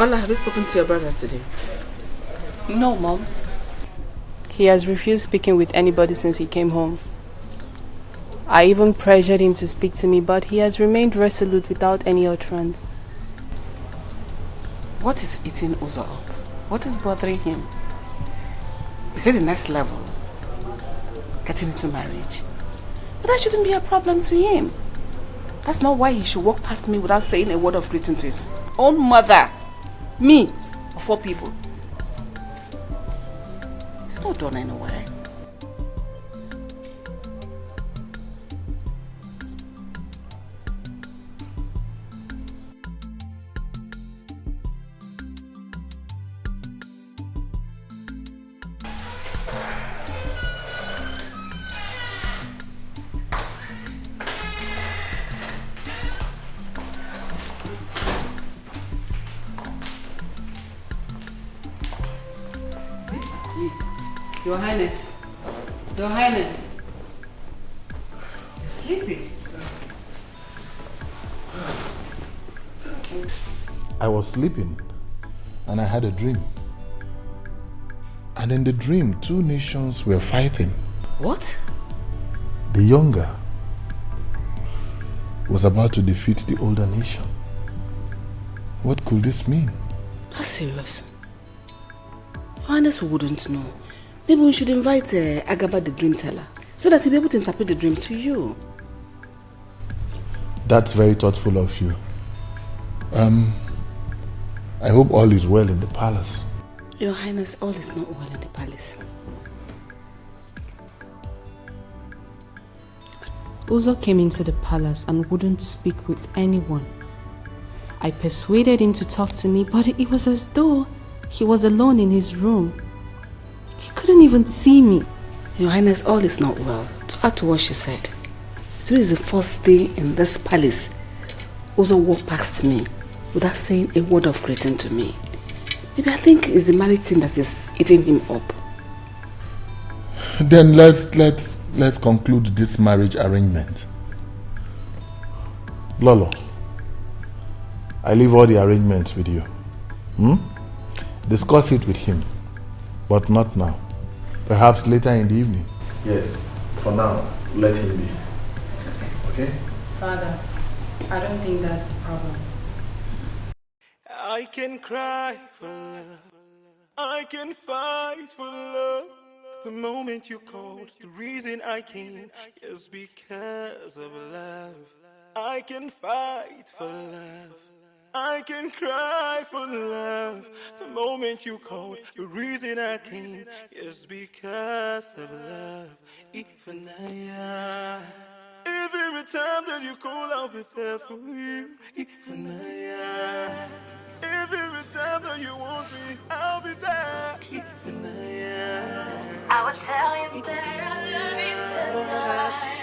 Ola, have you spoken to your brother today? No, Mom. He has refused speaking with anybody since he came home. I even pressured him to speak to me, but he has remained resolute without any utterance. What is eating Uzo up? What is bothering him? Is it the next level? Getting into marriage? But that shouldn't be a problem to him. That's not why he should walk past me without saying a word of greeting to his own mother. Me, of all people. It's not done anywhere. Your Highness. Your Highness. You're sleeping. I was sleeping and I had a dream. And in the dream, two nations were fighting. What? The younger was about to defeat the older nation. What could this mean? That's serious. Your Highness wouldn't know. Maybe we should invite Agaba the dream teller so that he'll be able to interpret the dream to you. That's very thoughtful of you. I hope all is well in the palace. Your Highness, all is not well in the palace. Uzo came into the palace and wouldn't speak with anyone. I persuaded him to talk to me, but it was as though he was alone in his room. He couldn't even see me. Your Highness, all is not well. To add to what she said, today is the first day in this palace Uzo walked past me without saying a word of greeting to me. Maybe I think it's the marriage thing that is eating him up. Then let's conclude this marriage arrangement. Lolo, I leave all the arrangements with you. Discuss it with him, but not now. Perhaps later in the evening. Yes, for now, let him be. Okay? Father, I don't think that's the problem. I can cry for love. I can fight for love. The moment you called, the reason I came is because of love. I can fight for love. I can cry for love. The moment you called, the reason I came is because of love. Even every time that you call, I'll be there for you. Even every time that you want me, I'll be there. Even I will tell you that I love you tonight.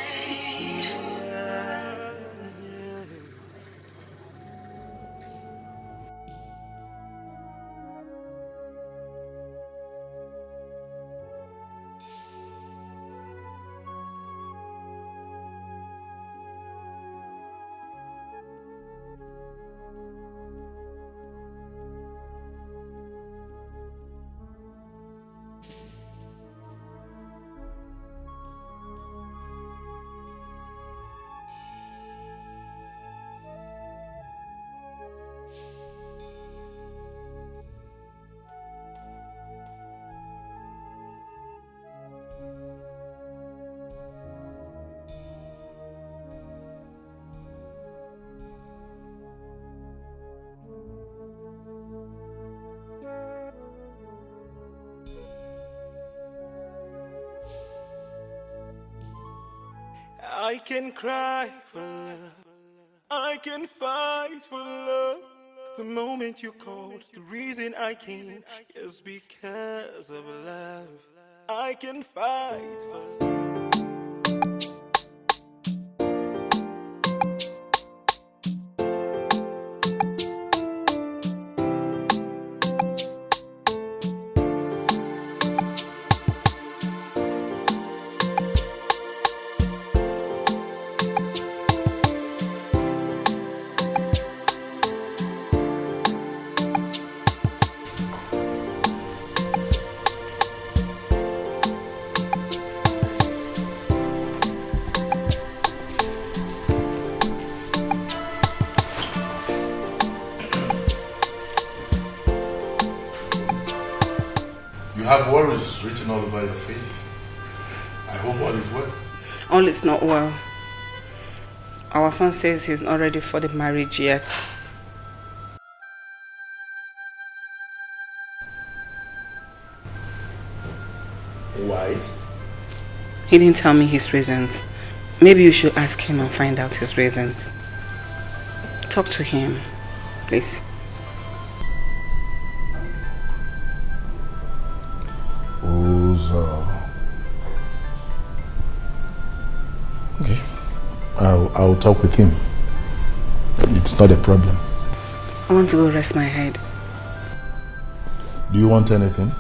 I can cry for love. I can fight for love. The moment you called, the reason I came is because of love. I can fight for love. have worries written all over your face. I hope all is well. All is not well. Our son says he's not ready for the marriage yet. Why? He didn't tell me his reasons. Maybe you should ask him and find out his reasons. Talk to him, please. Okay. I'll talk with him. It's not a problem. I want to go rest my head. Do you want anything?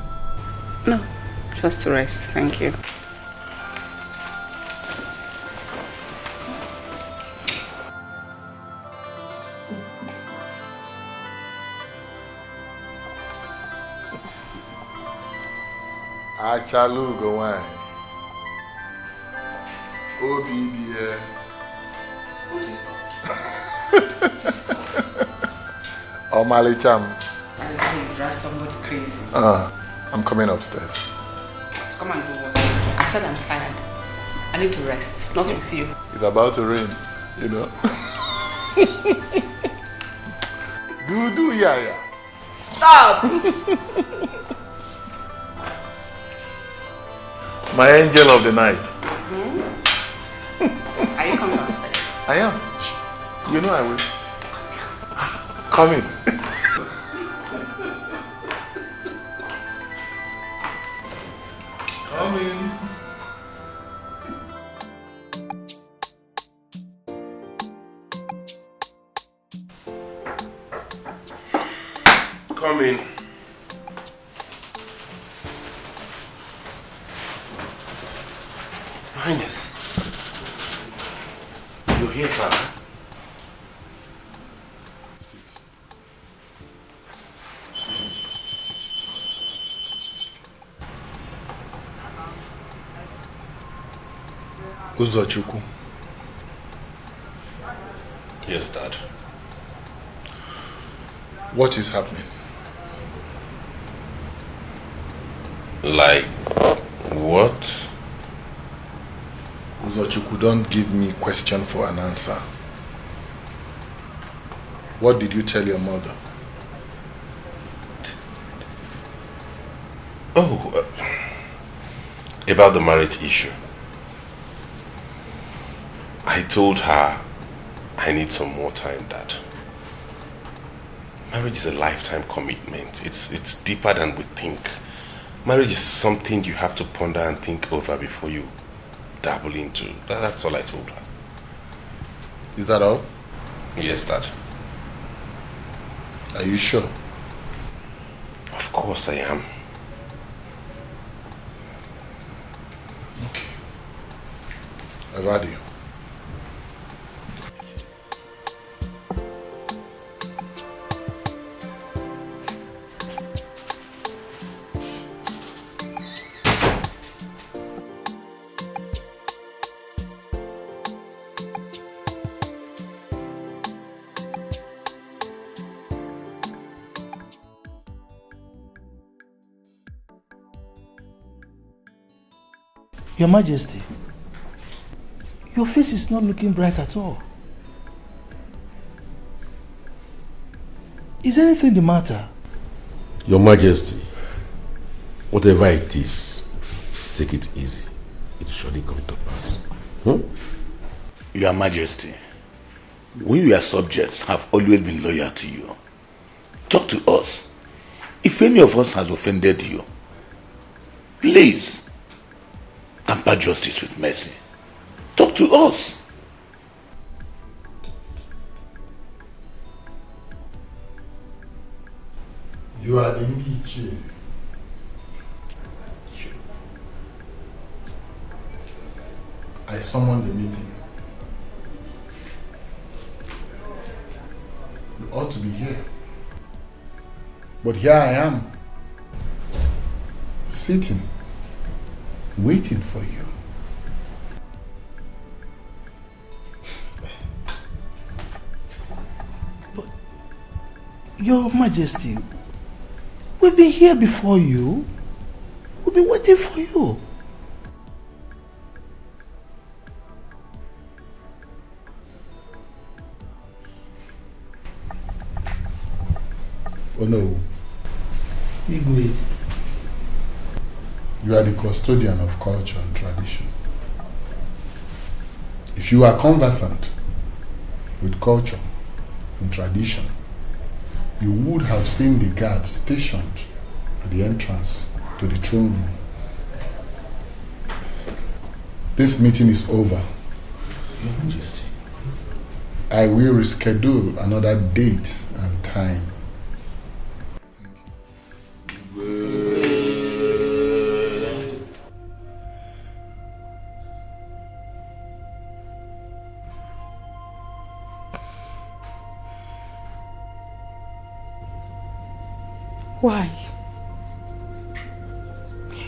No, just to rest. Thank you. Achalu go wine. OBB. Omali Cham. I say you drive somebody crazy. I'm coming upstairs. Come and do what? I said I'm tired. I need to rest, not with you. It's about to rain, you know. Yeah. Stop! My angel of the night. Are you coming upstairs? I am. You know I will. Come in. Come in. Come in. Your Highness, you're here, Clara. Uzochukwu. Yes, Dad. What is happening? Like what? Uzochukwu, don't give me question for an answer. What did you tell your mother? Oh, about the marriage issue. I told her I need some more time, Dad. Marriage is a lifetime commitment. It's deeper than we think. Marriage is something you have to ponder and think over before you dabble into. That's all I told her. Is that all? Yes, Dad. Are you sure? Of course I am. Okay. I've had you. Your Majesty, your face is not looking bright at all. Is anything the matter? Your Majesty, whatever it is, take it easy. It will surely come to pass. Your Majesty, we your subjects have always been loyal to you. Talk to us. If any of us has offended you, please temper justice with mercy. Talk to us. You are the Michi. I summoned the meeting. You ought to be here. But here I am, sitting, waiting for you. But, Your Majesty, we've been here before you. be waiting for you. Oh no. Igwe. You are the custodian of culture and tradition. If you are conversant with culture and tradition, you would have seen the guard stationed at the entrance to the throne room. This meeting is over. Your Majesty. I will reschedule another date and time. Why?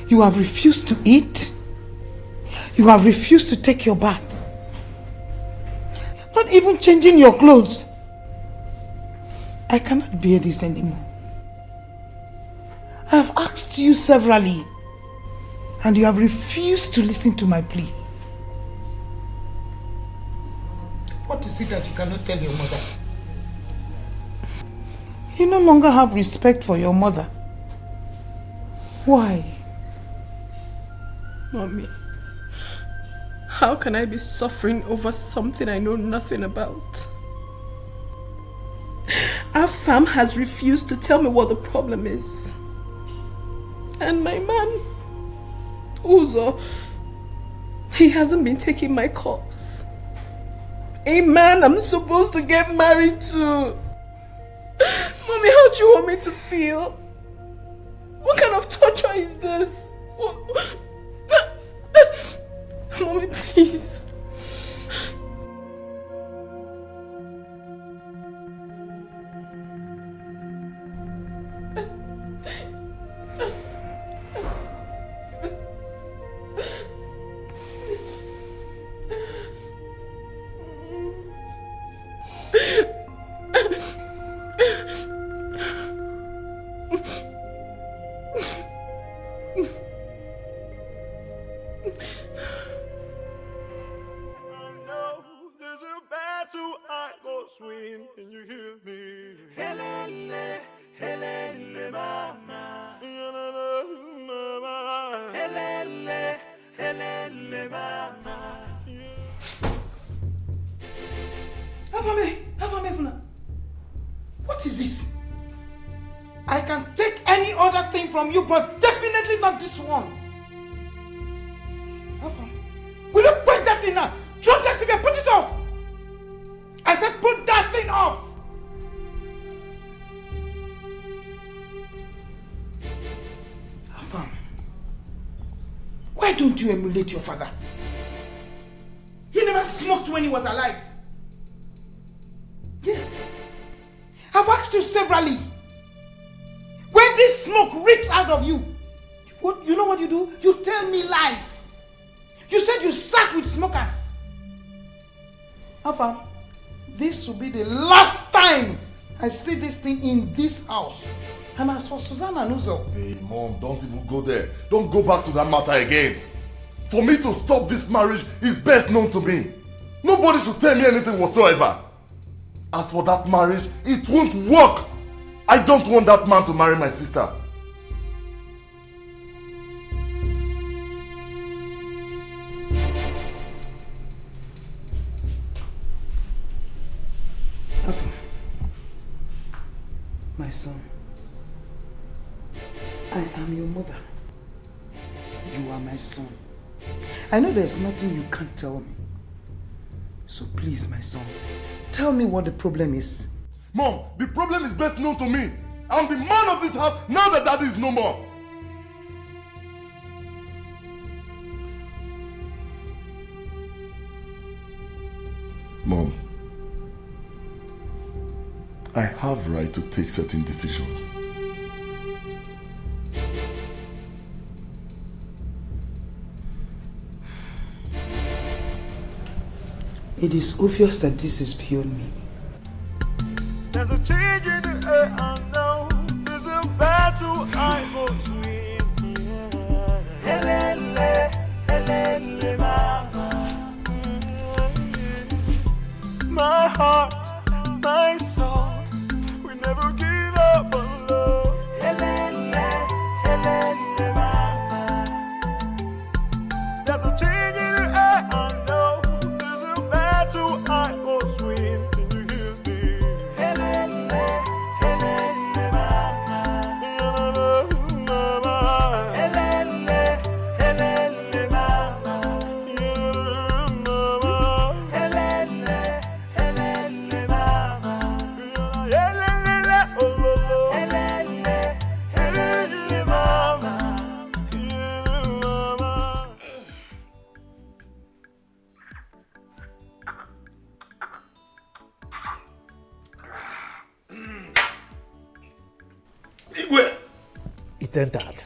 You have refused to eat. You have refused to take your bath. Not even changing your clothes. I cannot bear this anymore. I have asked you severally, and you have refused to listen to my plea. What is it that you cannot tell your mother? You no longer have respect for your mother. Why? Mommy, how can I be suffering over something I know nothing about? Our farm has refused to tell me what the problem is. And my man, Uzo, he hasn't been taking my calls. A man I'm supposed to get married to. Mommy, how do you want me to feel? What kind of torture is this? Mommy, please. What is this? I can take any other thing from you, but definitely not this one. Alpha, will you put that thing now? Drop that cigarette, put it off! I said put that thing off! Alpha, why don't you emulate your father? He never smoked when he was alive. Yes. I've asked you severally. When this smoke reeks out of you, you know what you do? You tell me lies. You said you sat with smokers. Alpha, this will be the last time I see this thing in this house. And as for Susanna and Uzo... Hey, Mom, don't even go there. Don't go back to that matter again. For me to stop this marriage is best known to me. Nobody should tell me anything whatsoever. As for that marriage, it won't work. I don't want that man to marry my sister. Alpha, my son, I am your mother. You are my son. I know there's nothing you can't tell me. So please, my son, tell me what the problem is. Mom, the problem is best known to me. I'm the man of this house now that Daddy is no more. Mom, I have right to take certain decisions. It is obvious that this is beyond me. There's a change in the air, I know. There's a battle I must win. Yeah. My heart, my soul, we never give up on love. There's a change in the air, I know. There's a battle I must win. Can you hear me? It entered.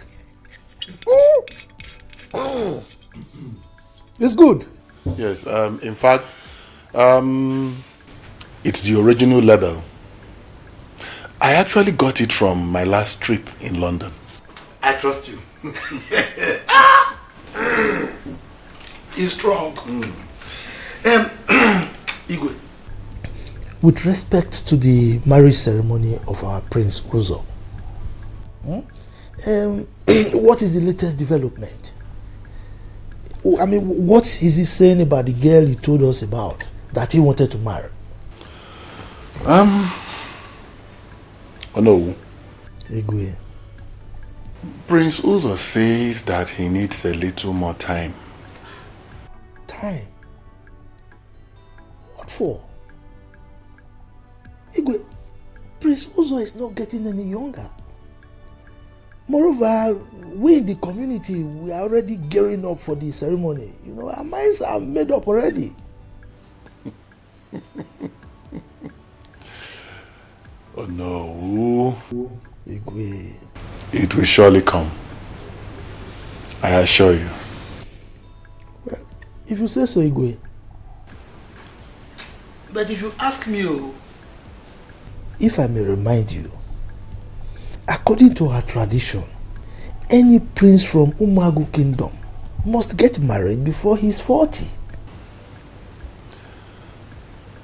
It's good. Yes, in fact, it's the original label. I actually got it from my last trip in London. I trust you. It's strong. Igwe. With respect to the marriage ceremony of our Prince Uzo, what is the latest development? I mean, what is he saying about the girl you told us about that he wanted to marry? Oh no. Igwe. Prince Uzo says that he needs a little more time. Time? What for? Igwe, Prince Uzo is not getting any younger. Moreover, we in the community, we are already gearing up for the ceremony. You know, our minds are made up already. Oh no. Igwe. It will surely come. I assure you. Well, if you say so, Igwe. But if you ask me, if I may remind you, according to our tradition, any prince from Umagu Kingdom must get married before he's 40.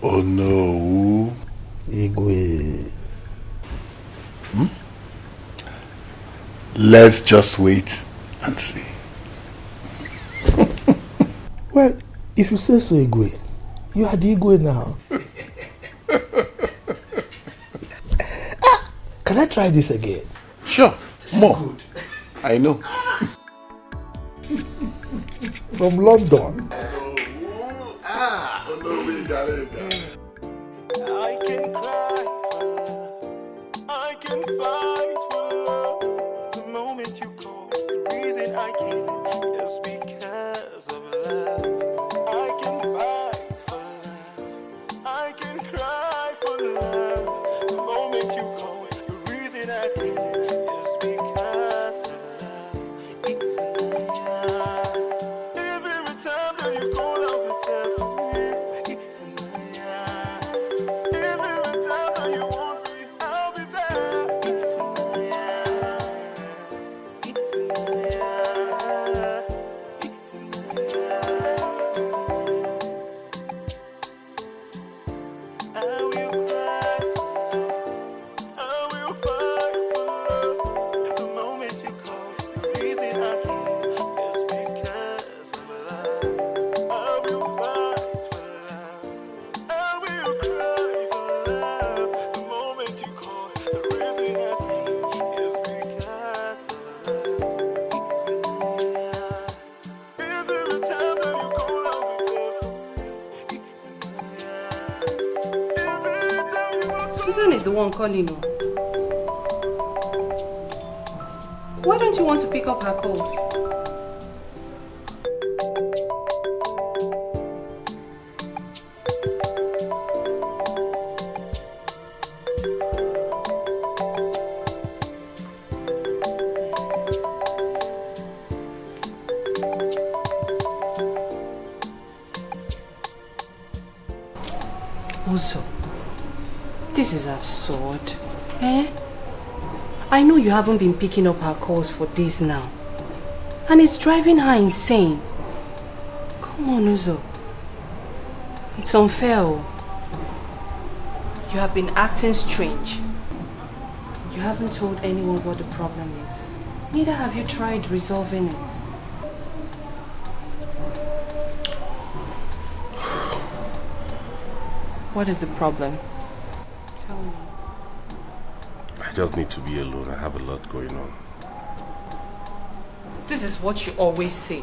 Oh no. Igwe. Let's just wait and see. Well, if you say so, Igwe, you are the Igwe now. Can I try this again? Sure. This More. is good. I know. From London. I can cry for love. I can fight for love. The moment you call, the reason I came is because of love. I can fight for love. I can cry for love. The moment you call, the reason I came is because of love. It's love. Every time that you call, I'll be there for you. It's love. Every time that you want me, I'll be there. It's love. It's love. It's love. I will cry for love. I will fight for love. The moment you call, the reason I came is because of love. I will fight for love. I will cry for love. The moment you call, the reason I came is because of love. Every time that you call, I'll be there for you. Every time you want to Susan is the one calling you. Why don't you want to pick up her calls? Uzo, this is absurd. Eh? I know you haven't been picking up her calls for days now. And it's driving her insane. Come on, Uzo. It's unfair. You have been acting strange. You haven't told anyone what the problem is. Neither have you tried resolving it. What is the problem? Tell me. I just need to be alone. I have a lot going on. This is what you always say.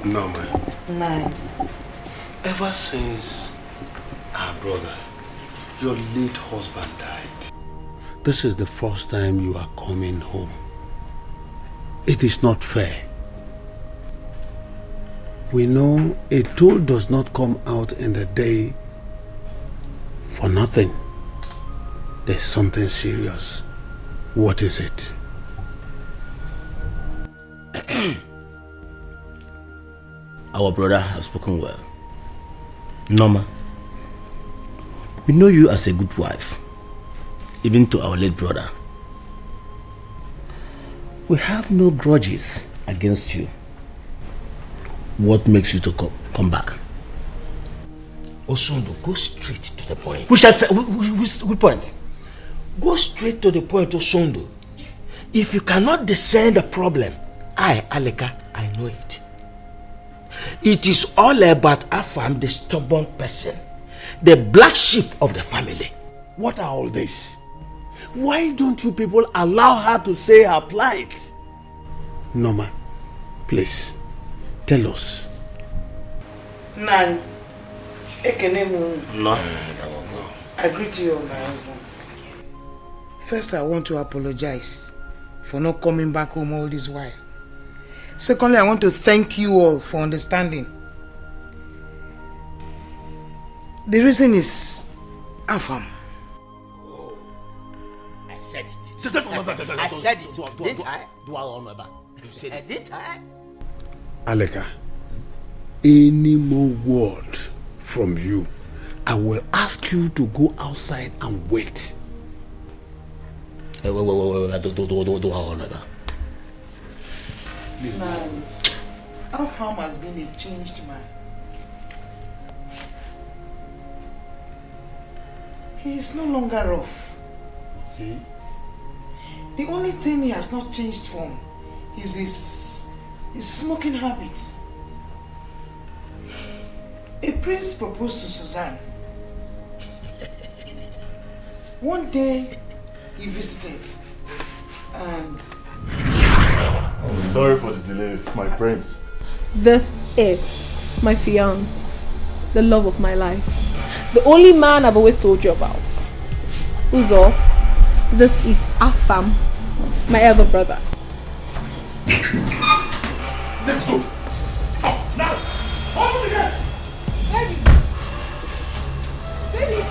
No, man. Nine. Ever since our brother, your late husband, died, this is the first time you are coming home. It is not fair. We know a tool does not come out in the day for nothing. There's something serious. What is it? Our brother has spoken well. Norma, we know you as a good wife, even to our late brother. We have no grudges against you. What makes you to come back? Osondo, go straight to the point. Which point? Go straight to the point, Osondo. If you cannot discern the problem, Aleka, I know it. It is all about Afam, the stubborn person, the black sheep of the family. What are all this? Why don't you people allow her to say her plight? Norma, please, tell us. Nan, No. I greet you all, my husbands. First, I want to apologize for not coming back home all this while. Secondly, I want to thank you all for understanding. The reason is Afam. Oh, I said it. I said it. Didn't I? You said it. Didn't I? Aleka, any more word from you, I will ask you to go outside and wait. Wait. Man, Afam has been a changed man. He is no longer rough. Okay. The only thing he has not changed from is his smoking habit. A prince proposed to Suzanne. One day he visited and... Sorry for the delay, my prince. This is my fiance, the love of my life. The only man I've always told you about. Uzo, this is Afam, my elder brother. Let's go. Now, open the gate. Baby,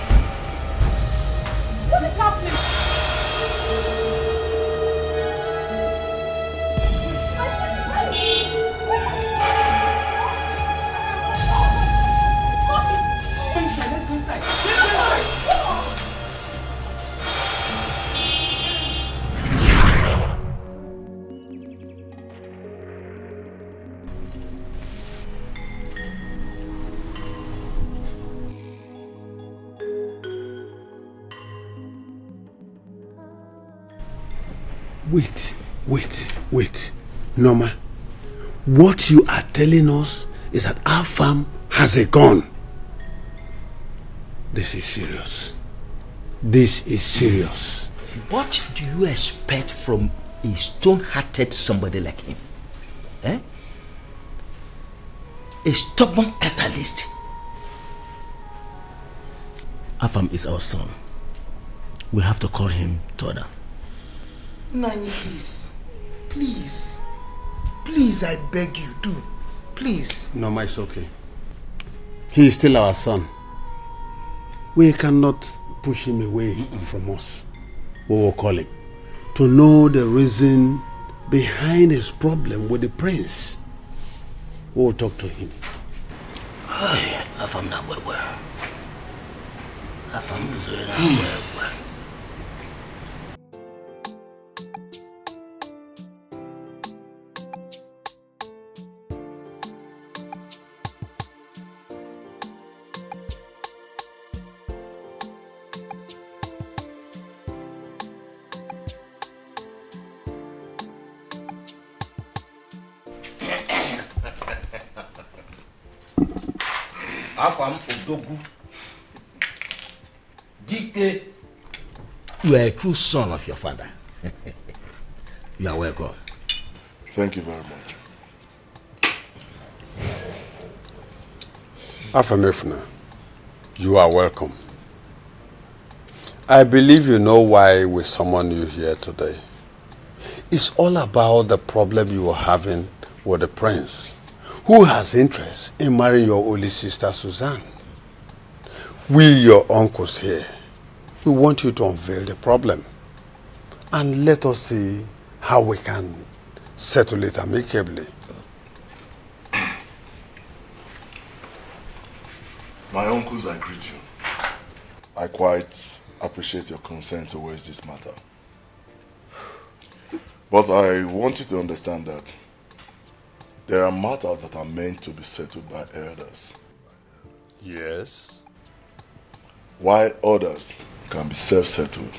what is happening? Let's go inside. Wait. Norma, what you are telling us is that our farm has a gun. This is serious. This is serious. What do you expect from a stone-hearted somebody like him? Eh? A stubborn catalyst. Afam is our son. We have to call him to order. Nani, please. Please. Please, I beg you, do. Please. No, it's okay. He is still our son. We cannot push him away from us. We will call him to know the reason behind his problem with the prince. We will talk to him. Afam na wewe. Afam mzuri na wewe. Afam Odogu. Dikeh. You are a true son of your father. You are welcome. Thank you very much. Afamefuna, you are welcome. I believe you know why we summoned you here today. It's all about the problem you are having with the prince, who has interest in marrying your only sister Suzanne. We, your uncles here, we want you to unveil the problem and let us see how we can settle it amicably. My uncles, I greet you. I quite appreciate your concern towards this matter. But I want you to understand that there are matters that are meant to be settled by elders. Yes. While others can be self-settled.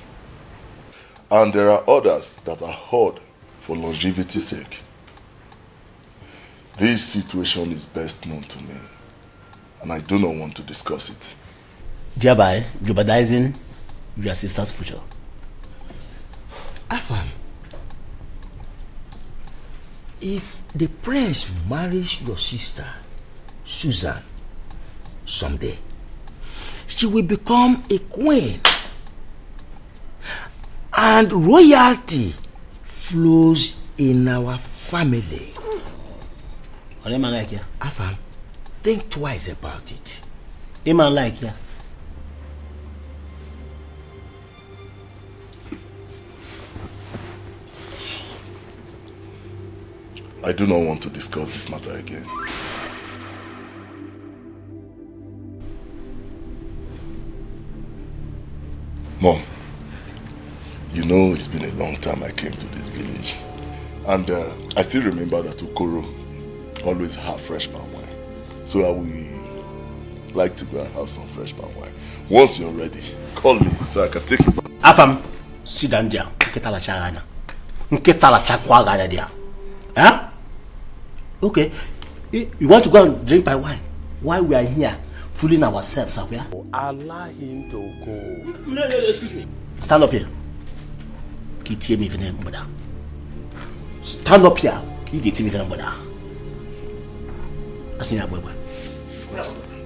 And there are others that are held for longevity's sake. This situation is best known to me, and I do not want to discuss it. Thereby jeopardizing your sister's future. Afam, if the prince marries your sister, Susan, someday, she will become a queen. And royalty flows in our family. Afam, think twice about it. I do not want to discuss this matter again. Mom, you know it's been a long time I came to this village. And I still remember that Okoro always have fresh palm wine. So I will like to go and have some fresh palm wine. Once you're ready, call me so I can take you back. Afam, sit down there. Huh? Okay. You want to go and drink my wine while we are here fooling ourselves up here? Allow him to go. No, excuse me. Stand up here. Stand up here.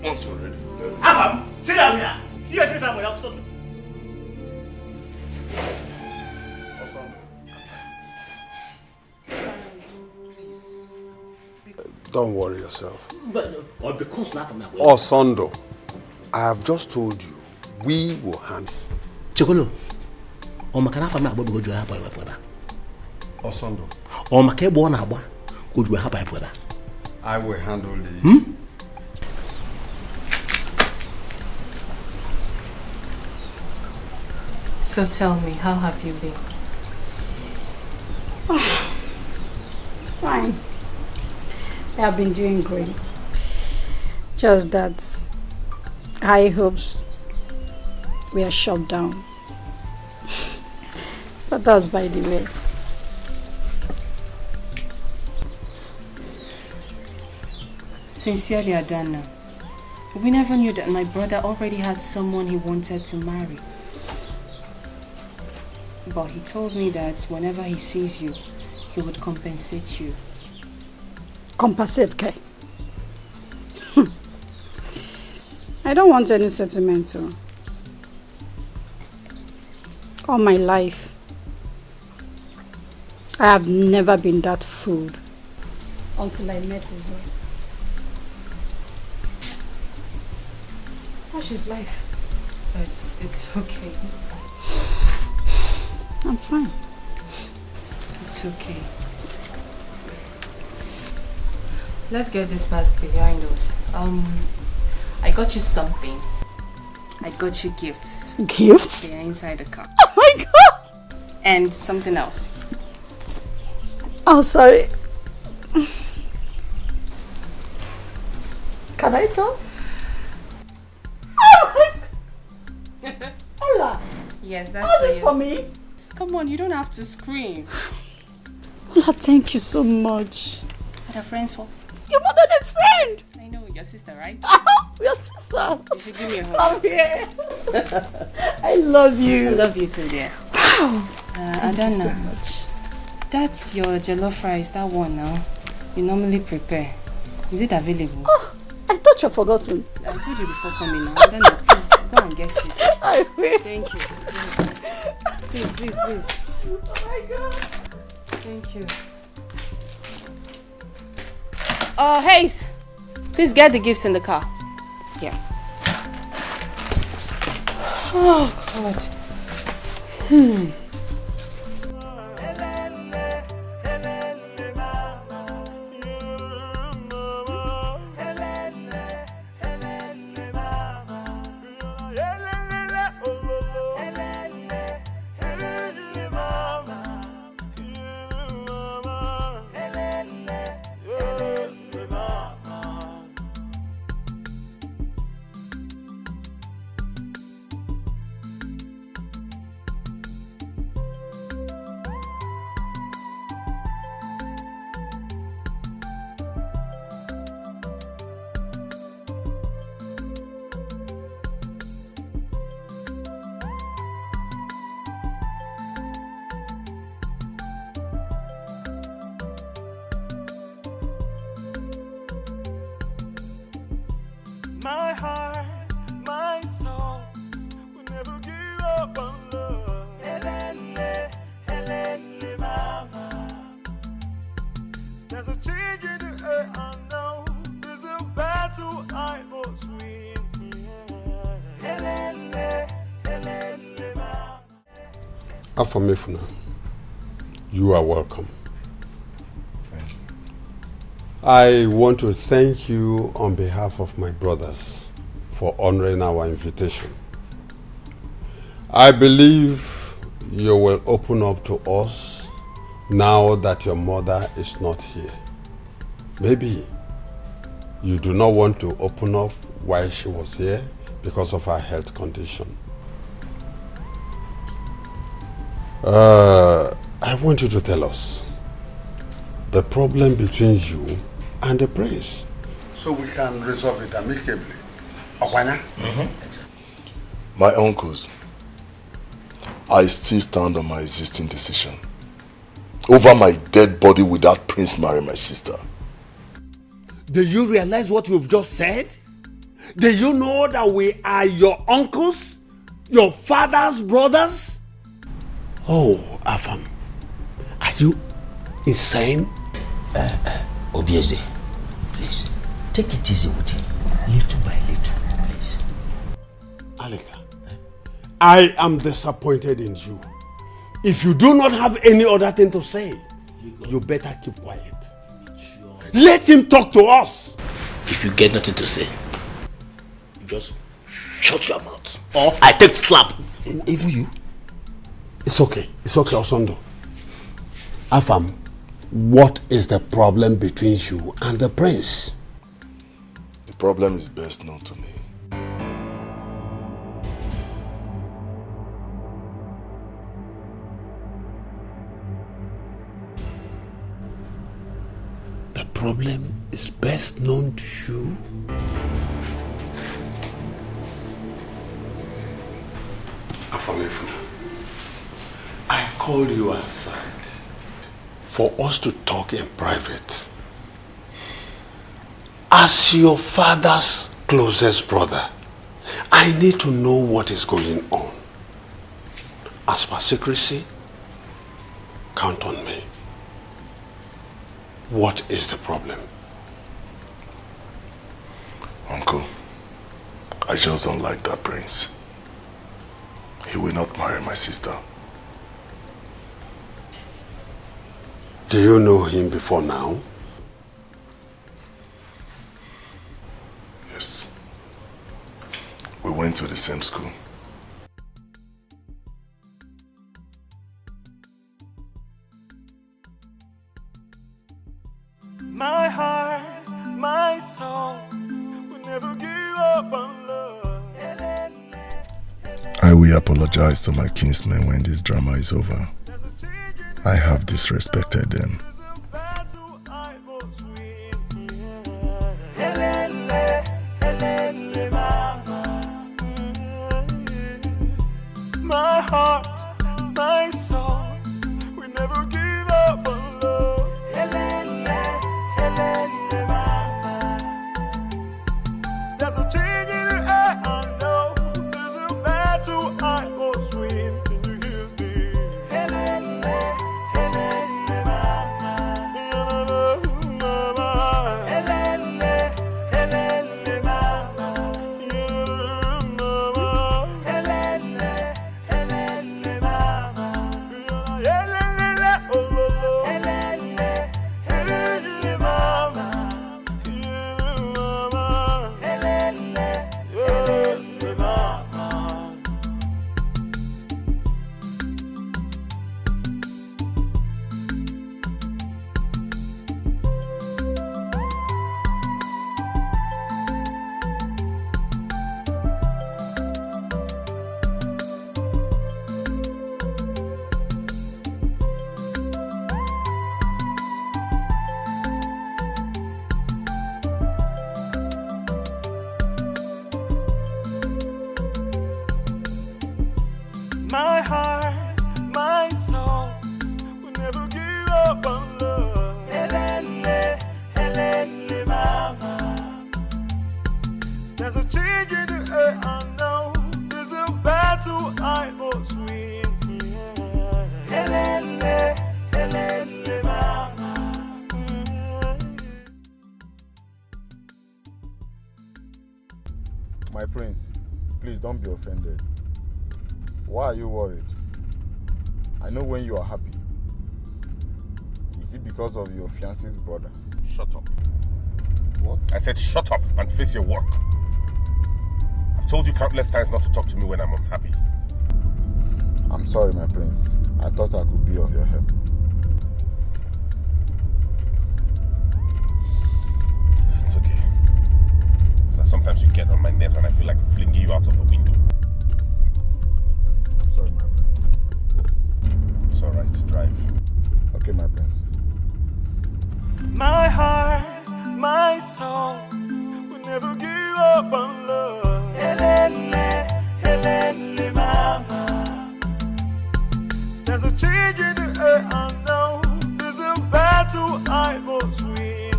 Once you're ready. Afam, sit down here. You are me. Don't worry yourself. But because not from Osondo, I have just told you, we will handle. Chokolo, o makana from na go do ha boy boy. Osondo, o make bo na agba go do ha boy boy. I will handle this. So tell me, how have you been? Fine. I have been doing great. Just that high hopes were shut down. But that's by the way. Sincerely, Adana, We never knew that my brother already had someone he wanted to marry. But he told me that whenever he sees you, he would compensate you. Compensate, Kai? I don't want any sentimental. All my life, I have never been that fooled until I met Uzo. Such is life. It's okay. I'm fine. It's okay. Let's get this past behind us. I got you something. I got you gifts. Gifts? They are inside the car. Oh my god! And something else. Oh, sorry. Can I talk? Oh my god! Ella! Yes, that's All for this you. for me? Come on, you don't have to scream. Ella, thank you so much. What are friends for? You're more than a friend! I know, your sister, right? We are sisters. You should give me a hug. Come here. I love you. I love you too, dear. Wow. Thank you so much. That's your jollof rice, that one now. You normally prepare. Is it available? Oh, I thought you had forgotten. I told you before coming now. I don't know. Please go and get it. I will. Thank you. Please. Oh my god. Thank you. Hayes, please get the gifts in the car. Yeah. Oh, God. My heart, my soul will never give up on love. Helene, mama. There's a change in the air, I know. There's a battle I must win. Helene, mama. Afamifuna, you are welcome. I want to thank you on behalf of my brothers for honoring our invitation. I believe you will open up to us now that your mother is not here. Maybe you do not want to open up while she was here because of her health condition. I want you to tell us the problem between you and the prince, so we can resolve it amicably. Okwana? My uncles, I still stand on my existing decision over my dead body without Prince marrying my sister. Do you realize what you've just said? Do you know that we are your uncles? Your father's brothers? Oh, Afam, are you insane? Obieze, please, take it easy with him, little by little, please. Alika, I am disappointed in you. If you do not have any other thing to say, you better keep quiet. Let him talk to us. If you get nothing to say, you just shut your mouth, or I take slap. Even you. It's okay, Osondo. Afam, what is the problem between you and the prince? The problem is best known to me. The problem is best known to you? Wonderful. I called you aside for us to talk in private. As your father's closest brother, I need to know what is going on. As per secrecy, count on me. What is the problem? Uncle, I just don't like that prince. He will not marry my sister. Do you know him before now? Yes. We went to the same school. My heart, my soul will never give up on love. I will apologize to my kinsmen when this drama is over. I have disrespected them. My heart, my soul will never give up on love. There's a change in the air, I know. There's a battle I must win. Can you hear me? My heart, my soul will never give up on love. Mama. There's a change in the air, I know. There's a battle I must win. My prince, please don't be offended. Why are you worried? I know when you are happy. Is it because of your fiancé's brother? Shut up. What? I said shut up and face your work. I've told you countless times not to talk to me when I'm unhappy. I'm sorry, my prince. I thought I could be of your help. It's okay. So sometimes you get on my nerves and I feel like flinging you out of the window. I'm sorry, my prince. It's alright, drive. Okay, my prince. My heart, my soul will never give up on love. Mama. There's a change in the air, I know. There's a battle I must win.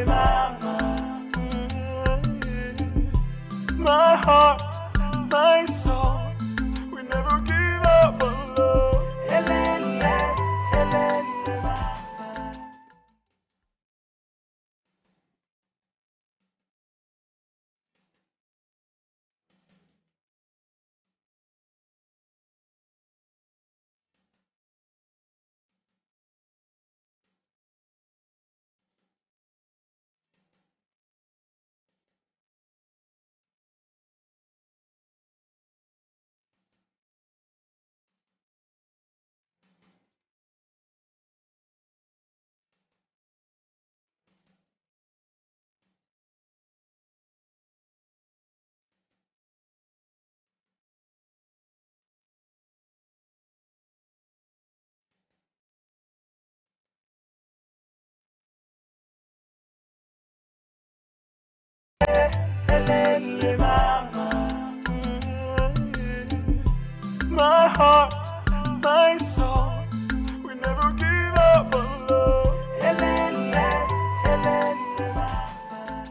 Mama. My heart, my soul will never give up on love. Mama. heart, my soul. We never give up on love. Helene, Helene, mama.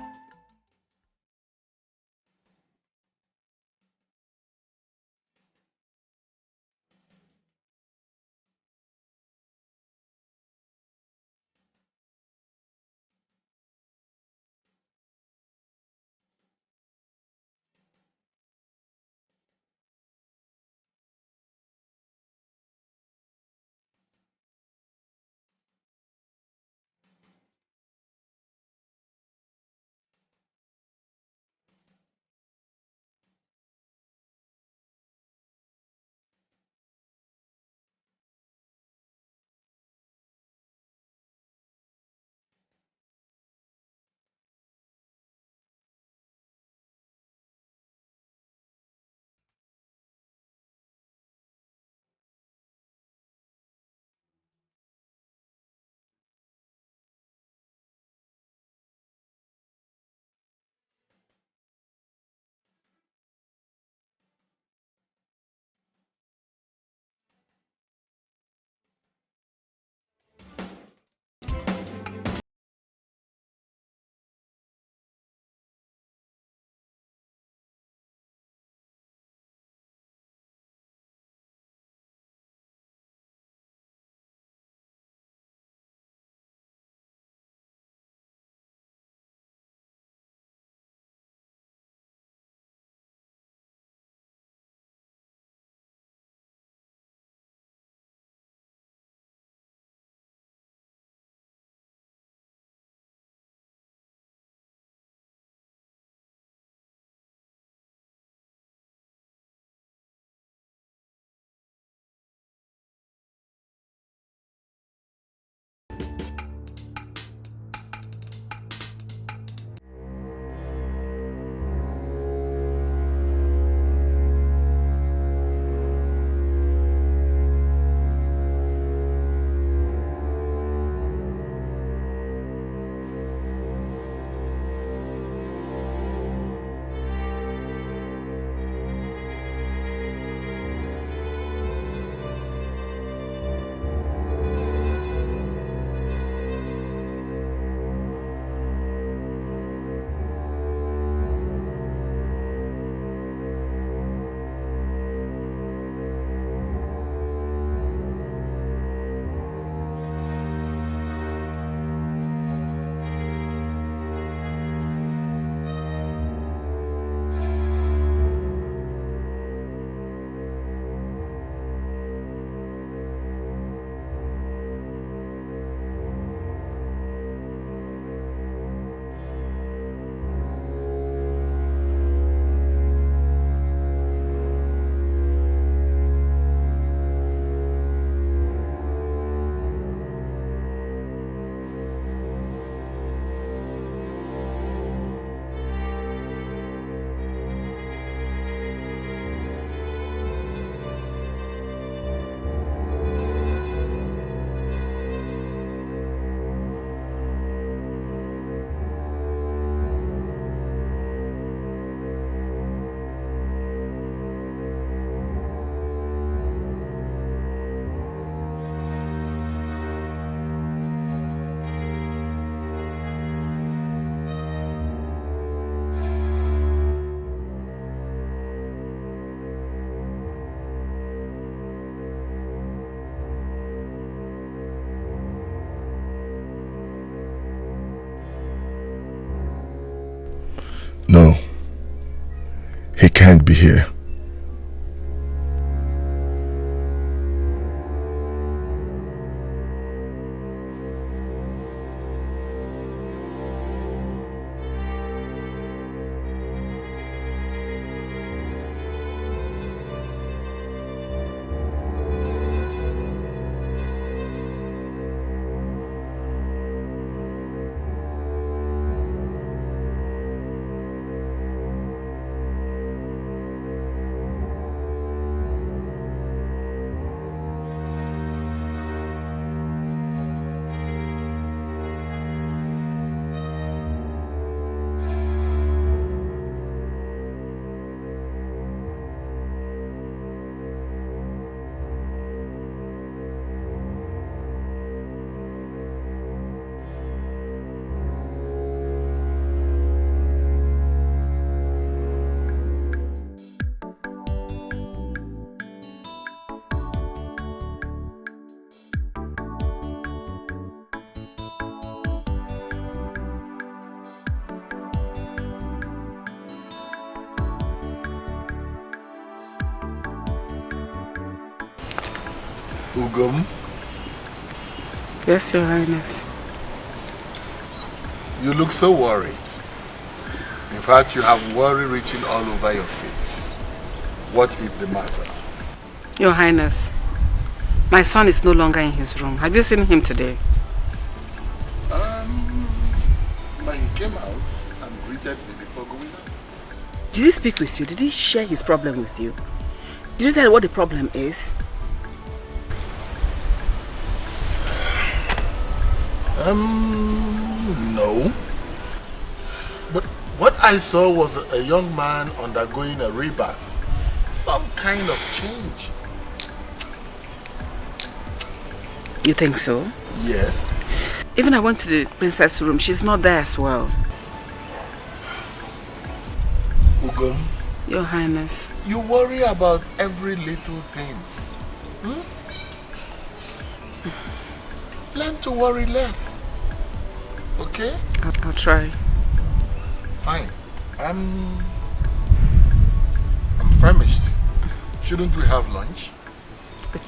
No, he can't be here. Ugom? Yes, Your Highness. You look so worried. In fact, you have worry written all over your face. What is the matter? Your Highness, my son is no longer in his room. Have you seen him today? But he came out and greeted me before going out. Did he speak with you? Did he share his problem with you? Did you tell him what the problem is? No. But what I saw was a young man undergoing a rebirth. Some kind of change. You think so? Yes. Even I went to the princess' room. She's not there as well. Ugom, Your Highness. you worry about every little thing. Learn to worry less. Okay? I'll try. Fine. I'm famished. Shouldn't we have lunch?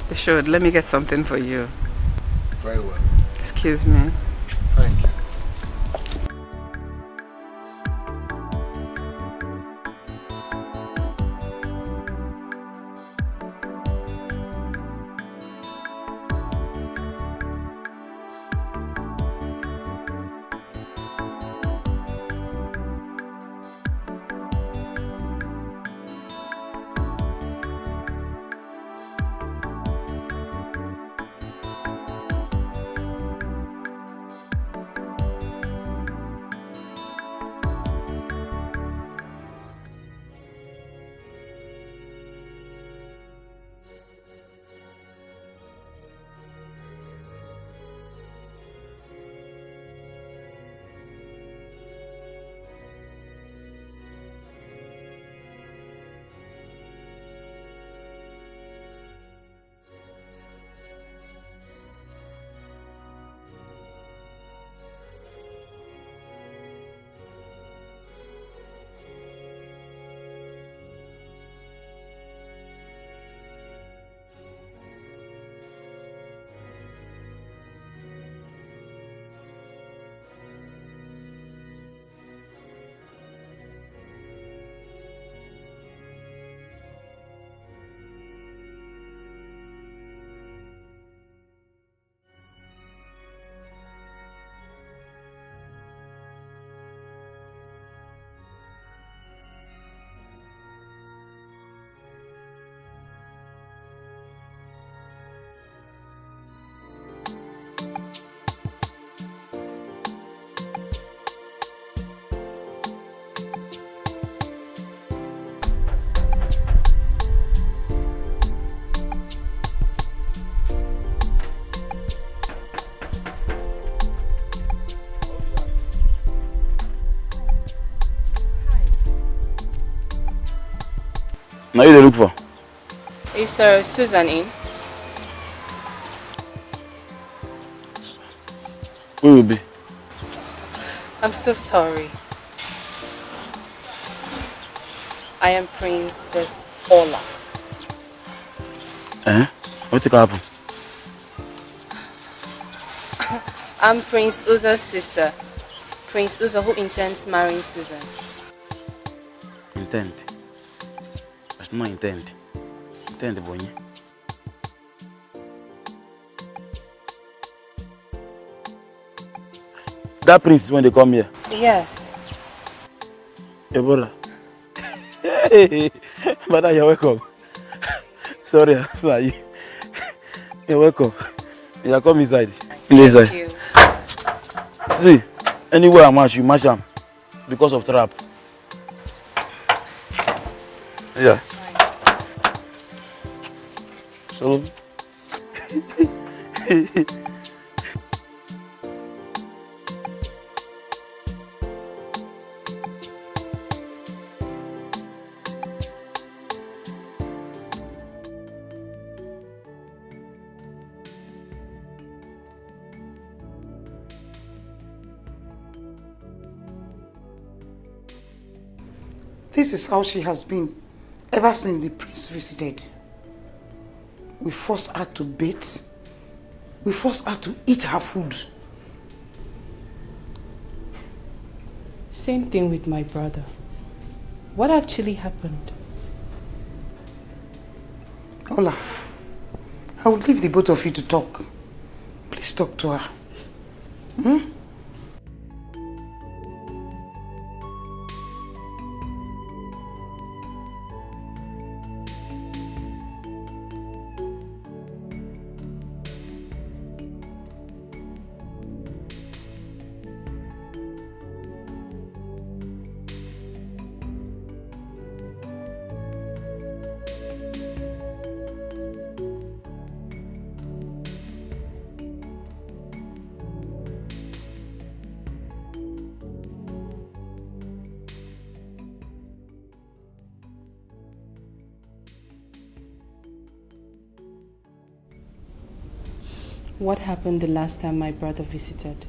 We should. Let me get something for you. Very well. Excuse me. Thank you. Now you look for? Is Susan in? Who will be? I'm so sorry. I am Princess Ola. What will happen? I'm Prince Uzo's sister. Prince Uzo who intends marrying Susan. Intent? That's not intent. Intent, boy. That prince when they come here? Yes. Your brother? Hey, brother, you're welcome. Sorry, sorry. You're welcome. You come inside. Thank you. See, anywhere I match, you match them because of trap. Yeah. So. This is how she has been ever since the prince visited. We force her to bathe. We force her to eat her food. Same thing with my brother. What actually happened? Ola, I will leave the both of you to talk. Please talk to her. Hmm? What happened the last time my brother visited?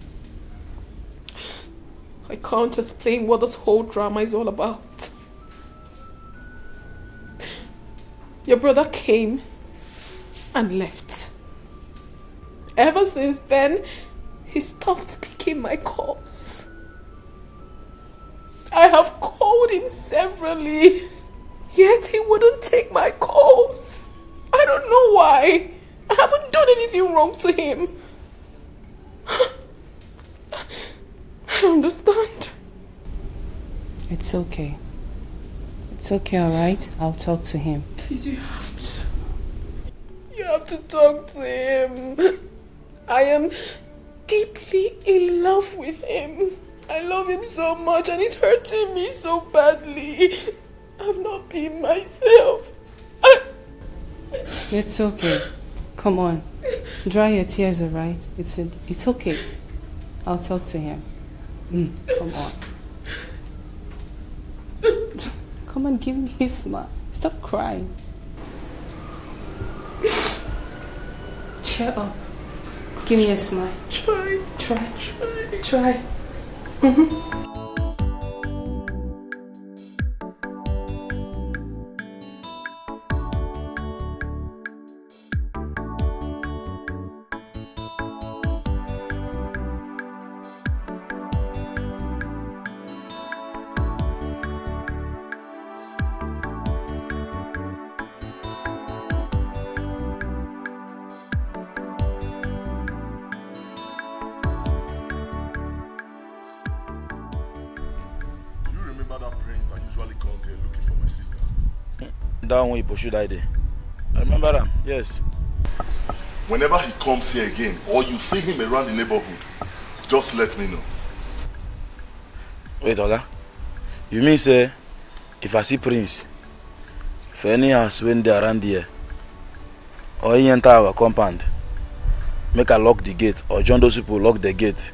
I can't explain what this whole drama is all about. Your brother came and left. Ever since then, he stopped picking my calls. I have called him severally, yet he wouldn't take my calls. I don't know why. I haven't done anything wrong to him. I don't understand. It's okay. It's okay, alright? I'll talk to him. Please, you have to. You have to talk to him. I am deeply in love with him. I love him so much and he's hurting me so badly. I've not been myself. It's okay. Come on. Dry your tears, alright? It's okay. I'll talk to him. Come on. Come on, give me a smile. Stop crying. Cheer up. Give me a smile. Try. That one you pursue that day. I remember him, yes. Whenever he comes here again, or you see him around the neighborhood, just let me know. Wait, Oga. You mean say, if I see Prince, for any house when they around here, or he enter our compound, make I lock the gate, or join those people lock the gate.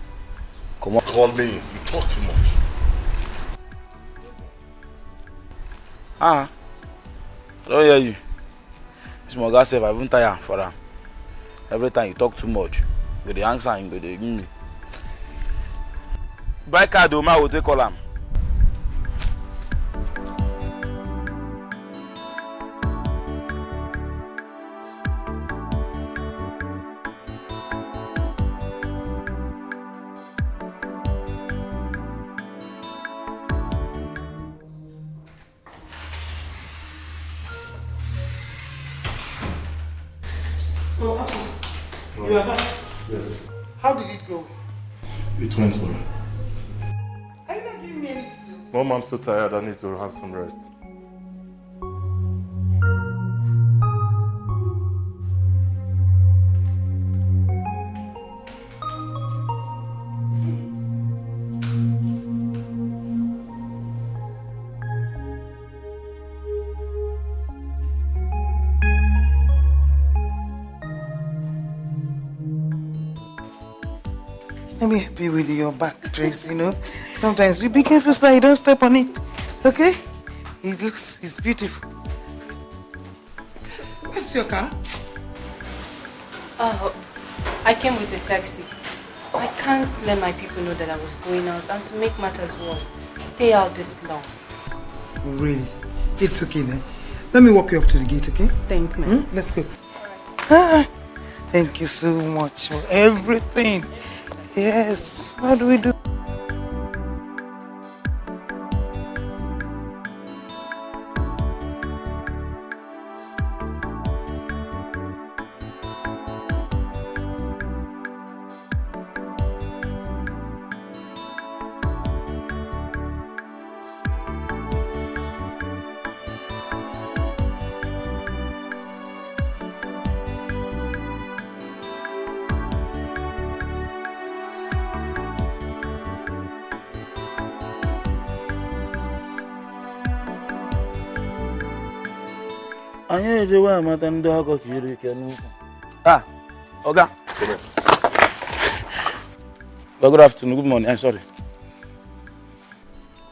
Come on. Call me. You talk too much. I don't hear you. This Moga said I won't tire for him. Every time you talk too much, you go the answer and you go the give me. Buy card, Oma will take all am. You are back? Yes. How did it go? It went well. Are you not giving me any details? Mom, I'm so tired. I need to have some rest. Let me help you with your back dress, you know. Sometimes you be careful so you don't step on it. Okay? It's beautiful. What's your car? Oh, I came with a taxi. I can't let my people know that I was going out, and to make matters worse, stay out this long. Really? It's okay then. Let me walk you up to the gate, okay? Thank you. Let's go. Thank you so much for everything. Yes, what do we do? Anya je wa mata ndị ọgọ kiri ike n'ukwu. Ah, Oga. Good afternoon, good morning. I'm sorry.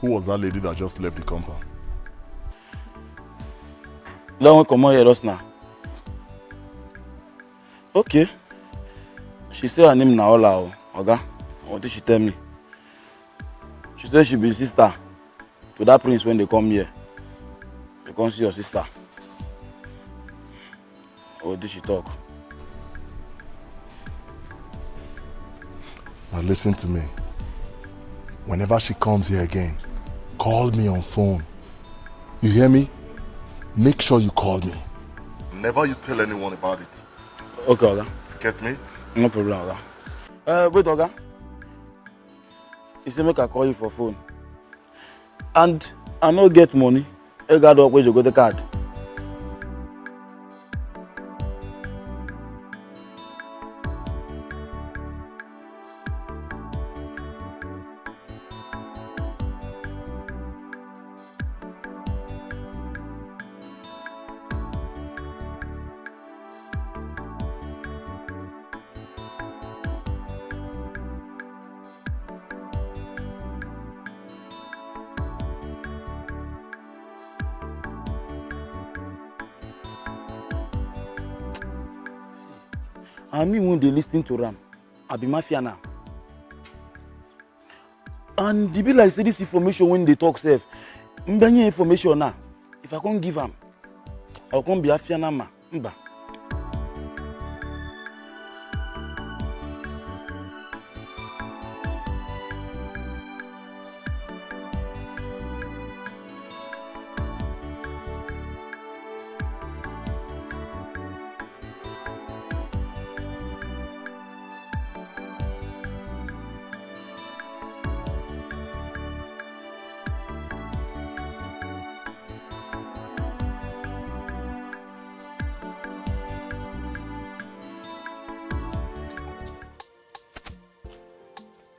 Who was that lady that just left the compound? Don't come here just now. Okay. She said her name Naola, Oga. What did she tell me? She said she be sister to that prince when they come here. You come see your sister. Or did she talk? Now listen to me. Whenever she comes here again, call me on phone. You hear me? Make sure you call me. Never you tell anyone about it. Okay, Oga. Get me? No problem, Oga. Wait, Oga. You say make I call you for phone. And I no get money. I got up where you got the card. I mean when they listen to Ram, I be mafia now. And the be like say this information when they talk safe. Mbanya information now. If I can't give them, I'll come be a fiana ma. Mba.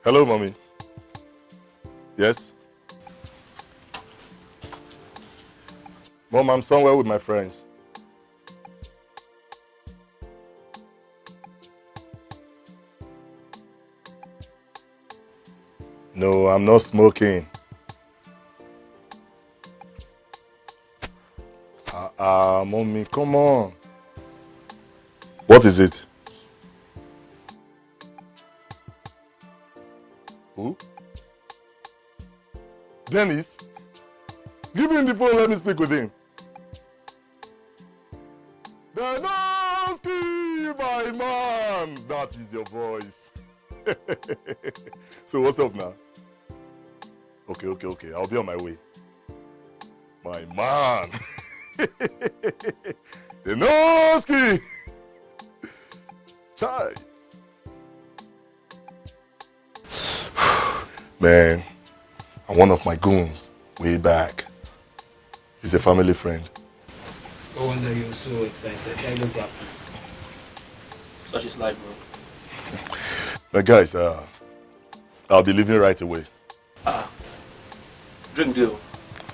Hello, mommy. Yes? Mom, I'm somewhere with my friends. No, I'm not smoking. Mommy, come on. What is it? Who? Dennis? Give him the phone, let me speak with him. Denowski, my man! That is your voice. So what's up now? Okay. I'll be on my way. My man! Denowski! Chai! Man, and one of my goons way back. He's a family friend. No wonder you're so excited. That was happening. Such is life, bro. But guys, I'll be leaving right away. Drink deal.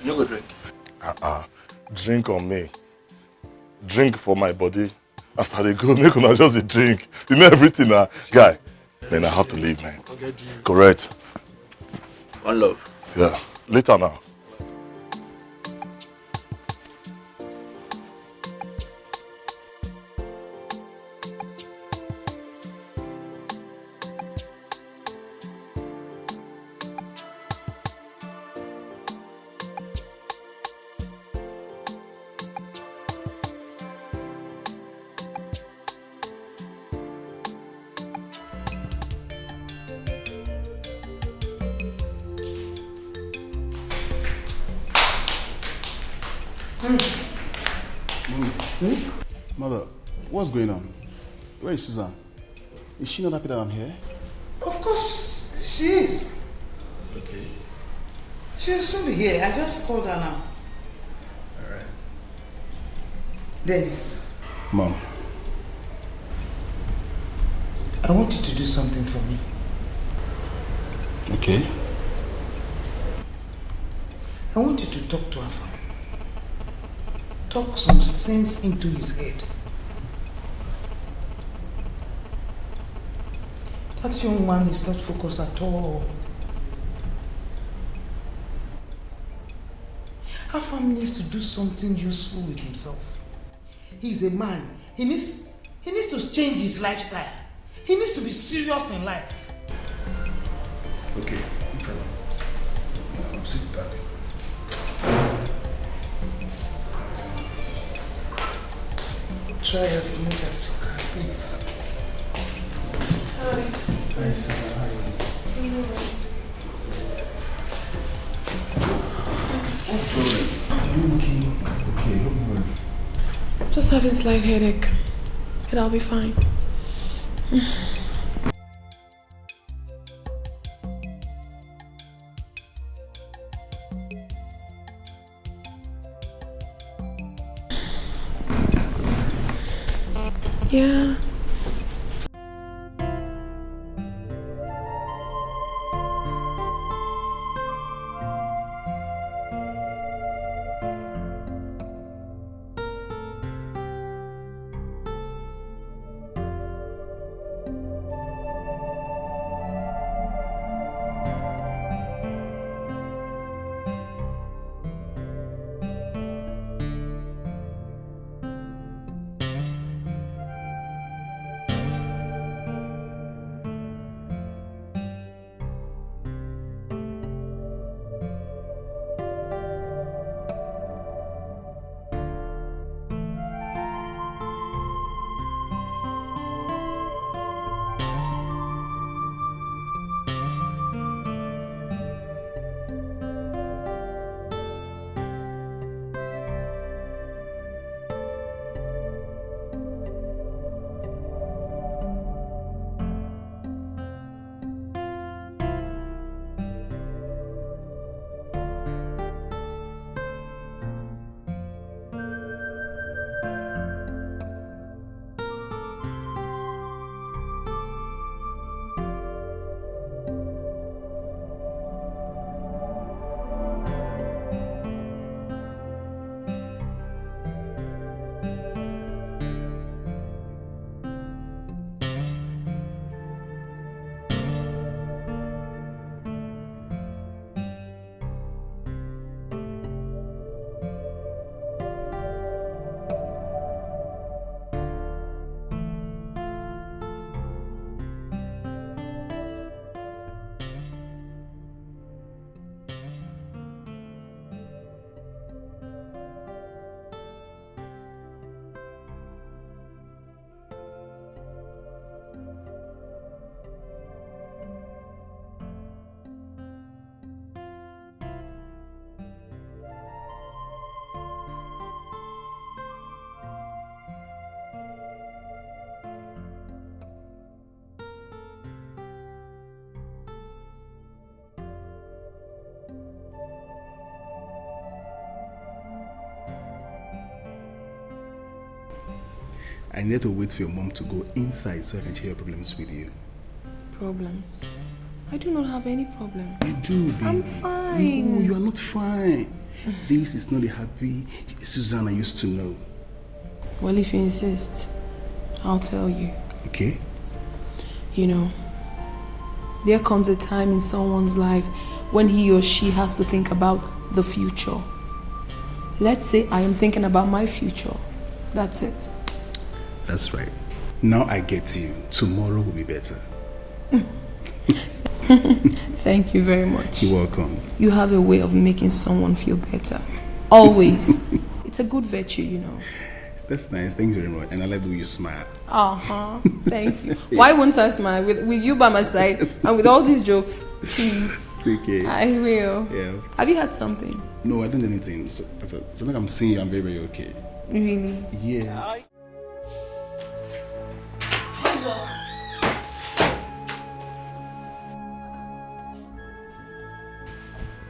You go drink. Drink on me. Drink for my body. After they go, make una just a drink. You know everything, guy. Man, I have to leave, man. Correct. One love. Yeah. Later now. Mother, what's going on? Where is Susan? Is she not happy that I'm here? Of course, she is. Okay. She'll soon be here. I just called her now. Alright. Dennis. Mom. I want you to do something for me. Okay. I want you to talk to Afam. Talk some sense into his head. That young man is not focused at all. Afam needs to do something useful with himself. He's a man. He needs to change his lifestyle. He needs to be serious in life. Okay, no problem. I'll see to that. Try as much as you can, please. Hi, Susan. How are you? What's the problem? Okay, don't worry. Just having slight headache, and I'll be fine. Yeah. I need to wait for your mom to go inside so I can share your problems with you. Problems? I do not have any problem. You do, baby. I'm fine. No, you are not fine. This is not the happy Susanna used to know. Well, if you insist, I'll tell you. Okay. You know, there comes a time in someone's life when he or she has to think about the future. Let's say I am thinking about my future. That's it. That's right. Now I get you. Tomorrow will be better. Thank you very much. You're welcome. You have a way of making someone feel better. Always. It's a good virtue, you know. That's nice. Thank you very much. And I like the way you smile. Uh-huh. Thank you. Why won't I smile? With you by my side and with all these jokes, please. It's okay. I will. Yeah. Have you had something? No, I didn't do anything. So like I'm seeing you, I'm very, very okay. Really? Yes.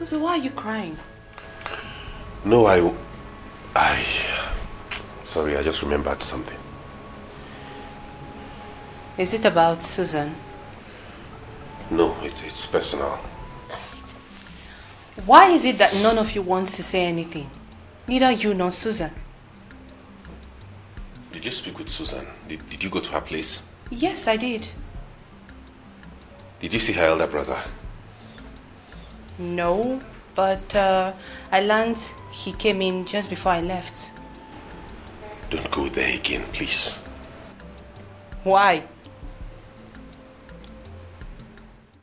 So why are you crying? No, sorry, I just remembered something. Is it about Susan? No, it's personal. Why is it that none of you wants to say anything? Neither you nor Susan. Did you speak with Susan? Did you go to her place? Yes, I did. Did you see her elder brother? No, but I learned he came in just before I left. Don't go there again, please. Why?